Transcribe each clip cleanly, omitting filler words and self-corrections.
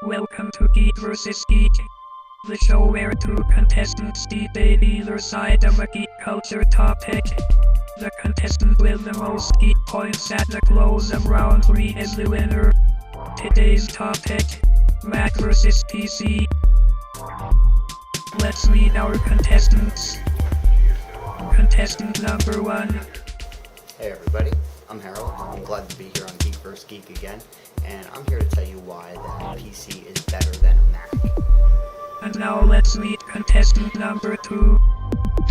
Welcome to Geek vs. Geek, the show where two contestants debate either side of a geek culture topic. The contestant with the most geek points at the close of round 3 is the winner. Today's topic, Mac vs. PC. Let's meet our contestants. Contestant number 1. Hey everybody, I'm Harold. I'm glad to be here on Geek vs. Geek again, and I'm here to tell you why the PC is better than a Mac. And now let's meet contestant number 2.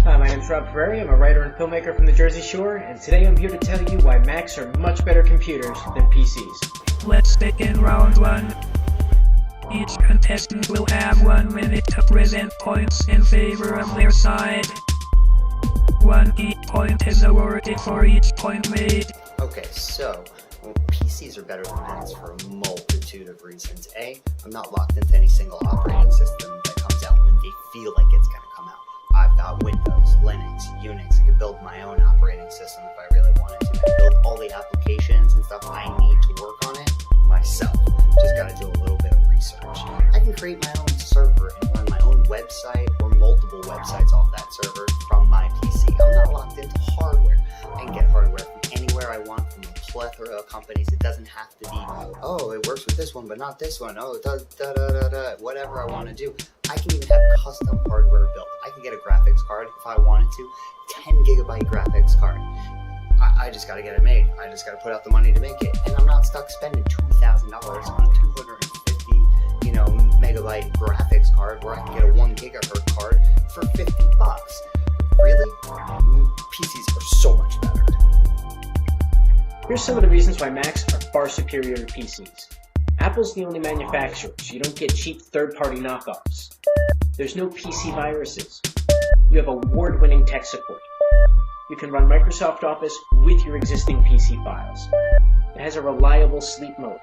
Hi, my name's Ferri. I'm a writer and filmmaker from the Jersey Shore, and today I'm here to tell you why Macs are much better computers than PCs. Let's begin round 1. Each contestant will have 1 minute to present points in favor of their side. 1 geek point is awarded for each point made. Okay, so PCs are better than Macs for a multitude of reasons. A, I'm not locked into any single operating system that comes out when they feel like it's going to come out. I've got Windows, Linux, Unix. I could build my own operating system if I really wanted to. I build all the applications and stuff I need to work on it myself. Just got to do a little bit of research. I can create my own server and run my own website or multiple websites off that server from my PC. I'm not locked into hardware. I can get hardware from anywhere I want from a plethora of companies. It doesn't have to be, oh, it works with this one but not this one. Oh, it does whatever I want to do. I can even have custom hardware built. I can get a graphics card if I wanted to, 10 gigabyte graphics card. I just got to get it made. I just got to put out the money to make it, and I'm not stuck spending $2,000 on a 250, megabyte graphics card where I can get a 1 gigahertz card for $50. Really? PCs are so much better. Here's some of the reasons why Macs are far superior to PCs. Apple's the only manufacturer, so you don't get cheap third-party knockoffs. There's no PC viruses. You have award-winning tech support. You can run Microsoft Office with your existing PC files. It has a reliable sleep mode,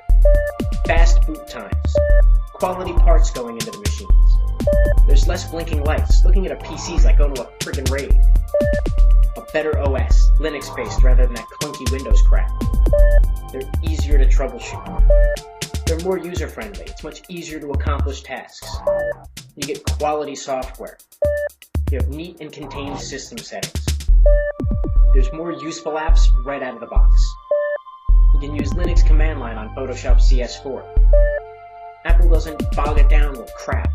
fast boot times, quality parts going into the machines. There's less blinking lights. Looking at a PC is like going to a friggin' rave. A better OS, Linux-based rather than that clunky Windows crap. They're easier to troubleshoot. They're more user-friendly. It's much easier to accomplish tasks. You get quality software. You have neat and contained system settings. There's more useful apps right out of the box. You can use Linux command line on Photoshop CS4. Apple doesn't bog it down with crap.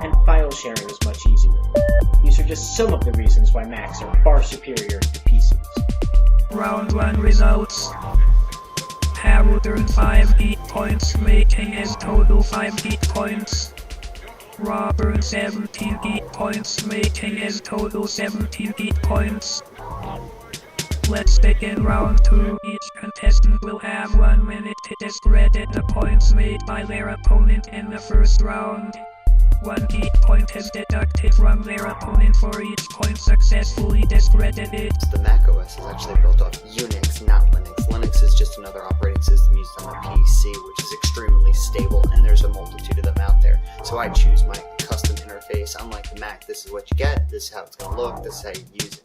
And file sharing is much easier. These are just some of the reasons why Macs are far superior to PCs. Round 1 results. Harold earned 5 geek points, making his total 5 geek points. Rob earned 17 geek points, making his total 17 geek points. Let's begin round 2. Each contestant will have 1 minute to discredit the points made by their opponent in the first round. 1 geek point is deducted from their opponent for each point successfully discredited. The Mac OS is actually built off Unix, not Linux. Linux is just another operating system used on the PC, which is extremely stable, and there's a multitude of them out there. So I choose my custom interface. Unlike the Mac, this is what you get, this is how it's going to look, this is how you use it.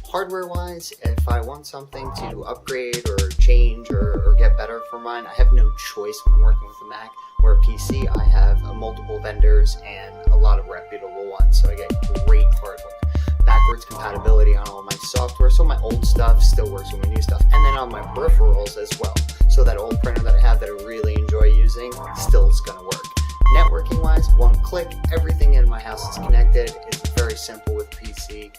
Hardware-wise, if I want something to upgrade or change or get better for mine, I have no choice when I'm working with a Mac. Where a PC, I have multiple vendors and a lot of reputable ones, so I get great hardware. Backwards compatibility on all my software, so my old stuff still works with my new stuff, and then on my peripherals as well. So that old printer that I have that I really enjoy using still is going to work. Networking-wise, 1 click, everything in my house is connected. It's very simple with PC.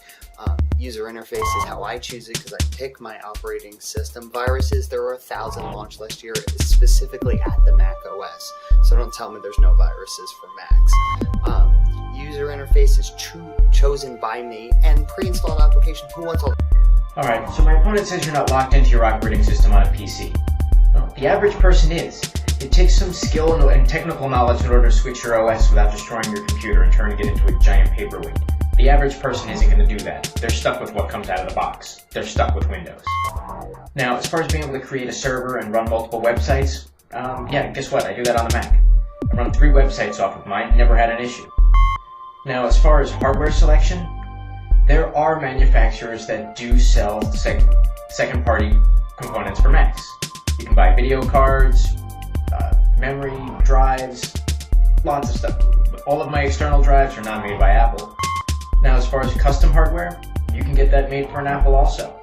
User interface is how I choose it because I pick my operating system. Viruses, there were 1,000 launched last year specifically at the Mac OS, so don't tell me there's no viruses for Macs. User interface is chosen by me, and pre-installed application, who wants all? Alright, so my opponent says you're not locked into your operating system on a PC. Well, the average person is. It takes some skill and technical knowledge in order to switch your OS without destroying your computer and turning it into a giant paperweight. The average person isn't going to do that. They're stuck with what comes out of the box. They're stuck with Windows. Now, as far as being able to create a server and run multiple websites, yeah, guess what? I do that on the Mac. I run 3 websites off of mine, never had an issue. Now, as far as hardware selection, there are manufacturers that do sell second-party components for Macs. You can buy video cards, memory, drives, lots of stuff. All of my external drives are not made by Apple. Now, as far as custom hardware, you can get that made for an Apple also.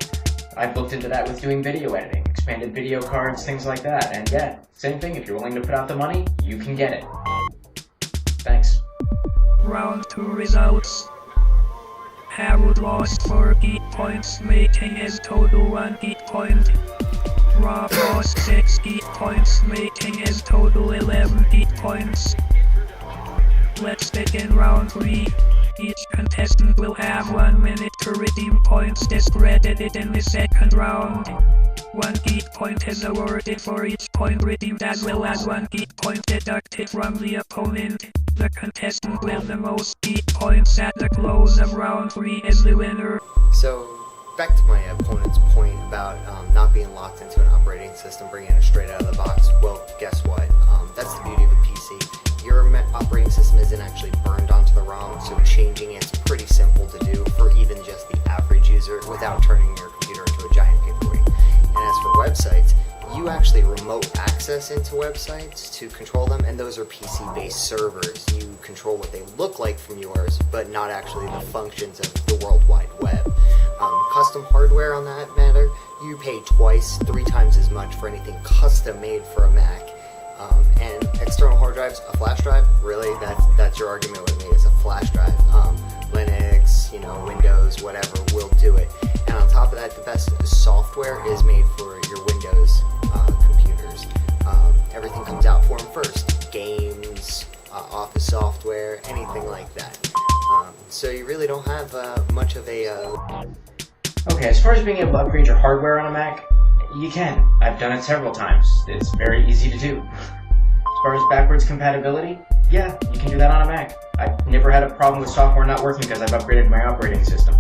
I've looked into that with doing video editing, expanded video cards, things like that, and yeah, same thing, if you're willing to put out the money, you can get it. Thanks. Round 2 results. Harold lost 4 geek points, making his total 1 geek point. Rob lost 6 geek points, making his total 11 geek points. Let's begin round 3. Each contestant will have 1 minute to redeem points discredited in the second round. 1 geek point is awarded for each point redeemed, as well as 1 geek point deducted from the opponent. The contestant with the most geek points at the close of round 3 is the winner. So, back to my opponent's point about not being locked into an operating system, bringing it straight out of the box. Well, guess what? That's the beauty of a PC. Your operating system isn't actually burned onto the ROM, so changing it's pretty simple to do for even just the average user without turning your computer into a giant paperweight. And as for websites, you actually remote access into websites to control them, and those are PC-based servers. You control what they look like from yours, but not actually the functions of the World Wide Web. Custom hardware on that matter, you pay twice, 3 times as much for anything custom made for a Mac. And external hard drives, a flash drive, really, that's your argument with me, is a flash drive. Linux, Windows, whatever, will do it. And on top of that, the best software is made for your Windows computers. Everything comes out for them first. Games, office software, anything like that. So you really don't have much of a... Okay, as far as being able to upgrade your hardware on a Mac, you can. I've done it several times. It's very easy to do. As far as backwards compatibility, yeah, you can do that on a Mac. I've never had a problem with software not working because I've upgraded my operating system.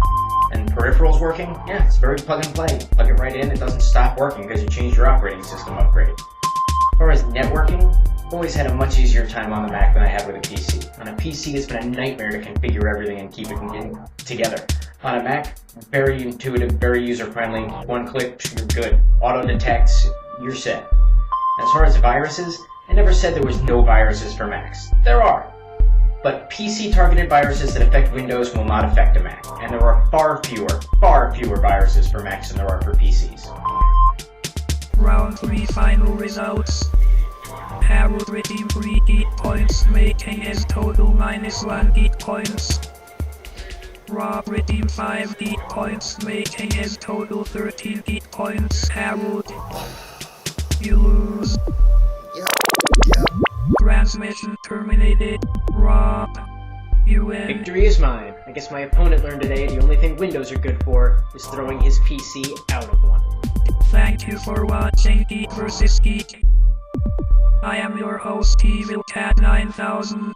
And peripherals working, yeah, it's very plug and play. Plug it right in, it doesn't stop working because you changed your operating system upgrade. As far as networking, I've always had a much easier time on the Mac than I have with a PC. On a PC, it's been a nightmare to configure everything and keep it together. On a Mac, very intuitive, very user-friendly. 1 click, you're good. Auto detects, you're set. As far as viruses, I never said there was no viruses for Macs. There are. But PC-targeted viruses that affect Windows will not affect a Mac. And there are far fewer viruses for Macs than there are for PCs. Round 3 final results. Harold redeemed 3 geek points, making his total -1 geek points. Rob redeemed 5 geek points, making his total 13 geek points. Harold, you lose. Yeah. Transmission terminated. Rob, you win. Victory is mine. I guess my opponent learned today the only thing Windows are good for is throwing his PC out of one. Thank you for watching Geek vs. Geek. I am your host, EvilCat9000.